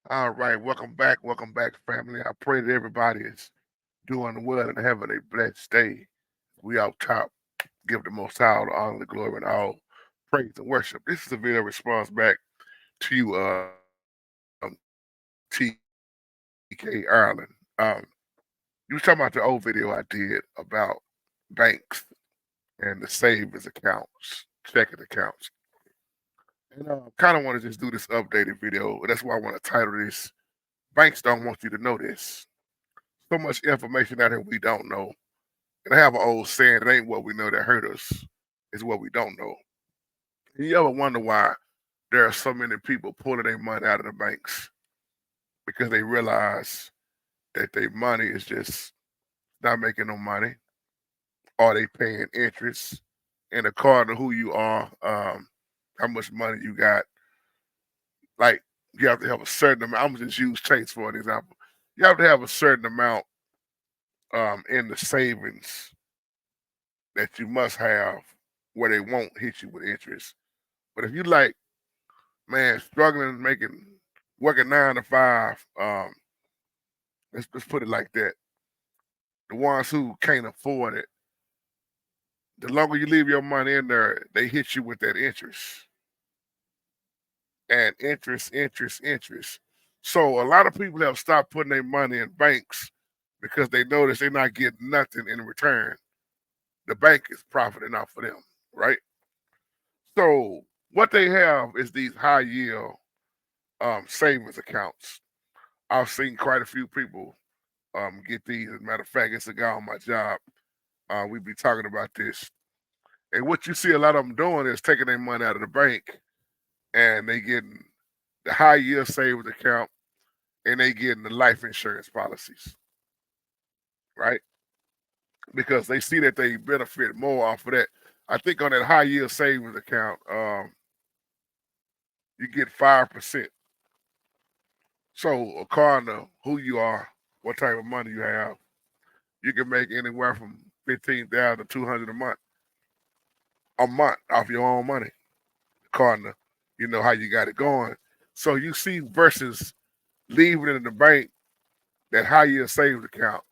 All right, welcome back, family. I pray that everybody is doing well and having a blessed day. We out top, give the Most High all the honor, the glory, and all praise and worship. This is a video response back to you, TK Ireland. You was talking about the old video I did about banks and the savings accounts, checking accounts, and kind of want to just do this updated video. That's why I want to title this "Banks Don't Want You to Know This." So much information out here we don't know. And I have an old saying, it ain't what we know that hurt us, it's what we don't know. And you ever wonder why there are so many people pulling their money out of the banks? Because they realize that their money is just not making no money, or they paying interest. And according to who you are, how much money you got, like you have to have a certain amount. I'm gonna just use Chase for an example. You have to have a certain amount in the savings that you must have where they won't hit you with interest. But if you like, man, struggling, working 9 to 5, let's put it like that. The ones who can't afford it, the longer you leave your money in there, they hit you with that interest and interest. So a lot of people have stopped putting their money in banks because they notice they're not getting nothing in return. The bank is profiting off of them, right? So what they have is these high yield savings accounts. I've seen quite a few people get these. As a matter of fact, it's a guy on my job. We be talking about this. And what you see a lot of them doing is taking their money out of the bank and they getting the high yield savings account and they getting the life insurance policies, right? Because they see that they benefit more off of that. I think on that high yield savings account, you get 5%. So according to who you are, what type of money you have, you can make anywhere from 15,000 to 200 a month off your own money, according to how you got it going. So you see versus leaving it in the bank, that high yield savings account,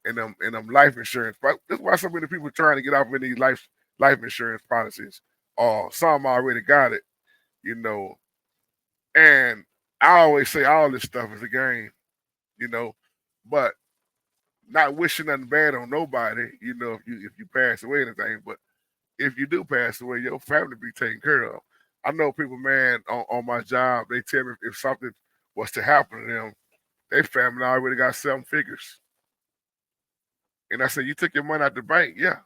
and them life insurance. But that's why so many people trying to get off of these life insurance policies, or some already got it, you know. And I always say all this stuff is a game, you know, but not wishing nothing bad on nobody, if you pass away or anything, but if you do pass away, your family be taken care of. I know people, man, on my job, they tell me if something was to happen to them, their family already got 7 figures. And I said, you took your money out the bank? Yeah.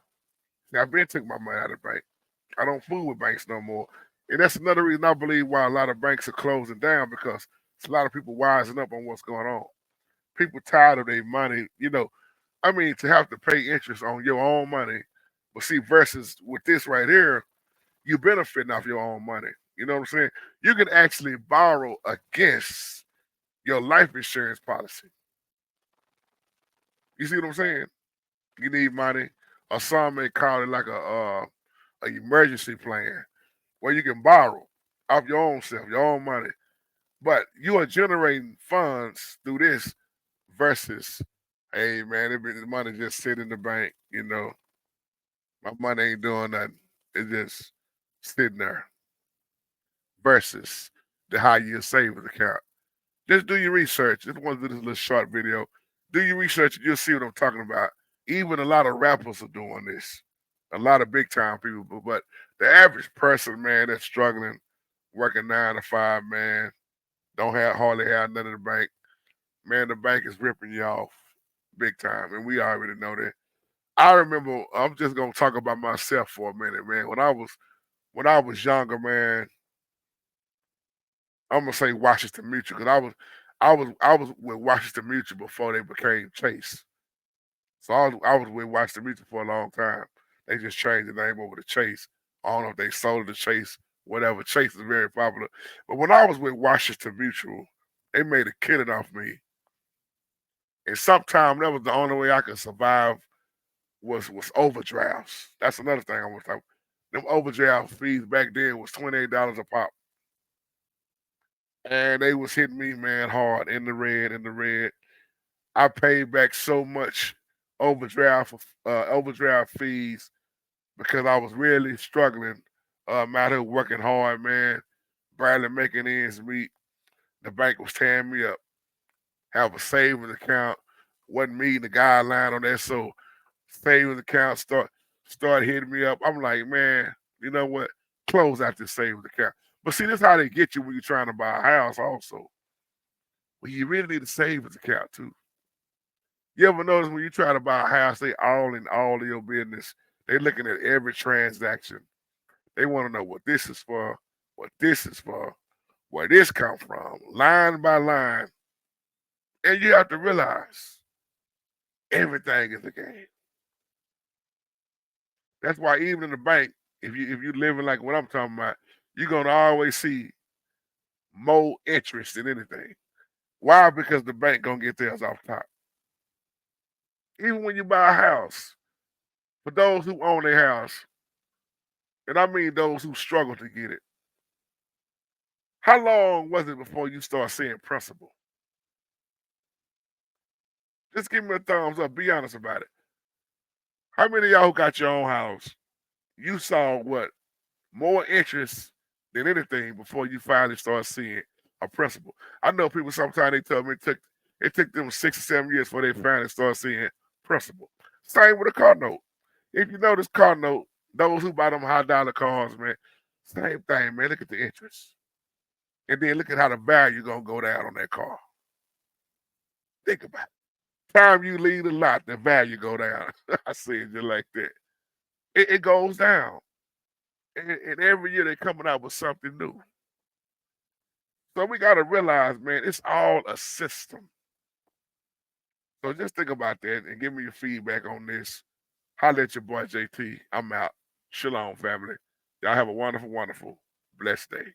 See, I've been took my money out of the bank. I don't fool with banks no more. And that's another reason I believe why a lot of banks are closing down, because it's a lot of people wising up on what's going on. People tired of their money, I mean, to have to pay interest on your own money. But see, versus with this right here, you benefiting off your own money. You know what I'm saying? You can actually borrow against your life insurance policy. You see what I'm saying? You need money, or some may call it like a emergency plan where you can borrow off your own self, your own money. But you are generating funds through this versus, hey man, the money just sit in the bank. My money ain't doing nothing. It's just sitting there. Versus the high yield savings account. Just do your research. Just want to do this little short video. Do your research and you'll see what I'm talking about. Even a lot of rappers are doing this. A lot of big time people, but the average person, man, that's struggling, working 9 to 5, man, don't have hardly have none in the bank. Man, the bank is ripping you off big time, and we already know that. I remember. I'm just gonna talk about myself for a minute, man. When I was younger, man, I'm gonna say Washington Mutual because I was with Washington Mutual before they became Chase. So I was with Washington Mutual for a long time. They just changed the name over to Chase. I don't know if they sold it to Chase, whatever. Chase is very popular. But when I was with Washington Mutual, they made a killing off me. And sometimes that was the only way I could survive was overdrafts. That's another thing I want to talk. Them overdraft fees back then was $28 a pop. and they was hitting me, man, hard in the red, in the red. I paid back so much overdraft fees because I was really struggling. I'm out here working hard, man, barely making ends meet. The bank was tearing me up. Have a savings account, wasn't meeting the guideline on that, so savings account start hitting me up. I'm like, man, you know what? Close out this savings account. But see, this is how they get you when you're trying to buy a house. Also, well, you really need a savings account too. You ever notice when you try to buy a house, they all in all of your business. They looking at every transaction. They want to know what this is for, what this is for, where this come from, line by line. And you have to realize everything is a game. That's why even in the bank, if you living like what I'm talking about, you're gonna always see more interest than anything. Why? Because the bank gonna get theirs off top. Even when you buy a house, for those who own their house, and I mean those who struggle to get it, how long was it before you start seeing principle? Just give me a thumbs up. Be honest about it. How many of y'all who got your own house, you saw what more interest than anything before you finally start seeing a principle? I know people sometimes they tell me it took them 6 or 7 years before they finally start seeing principle. Same with a car note. If you notice car note, those who buy them high dollar cars, man, same thing, man. Look at the interest. And then look at how the value gonna go down on that car. Think about it. Time you leave the lot, the value go down. I see it just like that. It goes down. And every year they're coming out with something new. So we gotta realize, man, it's all a system. So just think about that and give me your feedback on this. Holla at your boy JT. I'm out. Shalom, family. Y'all have a wonderful, wonderful, blessed day.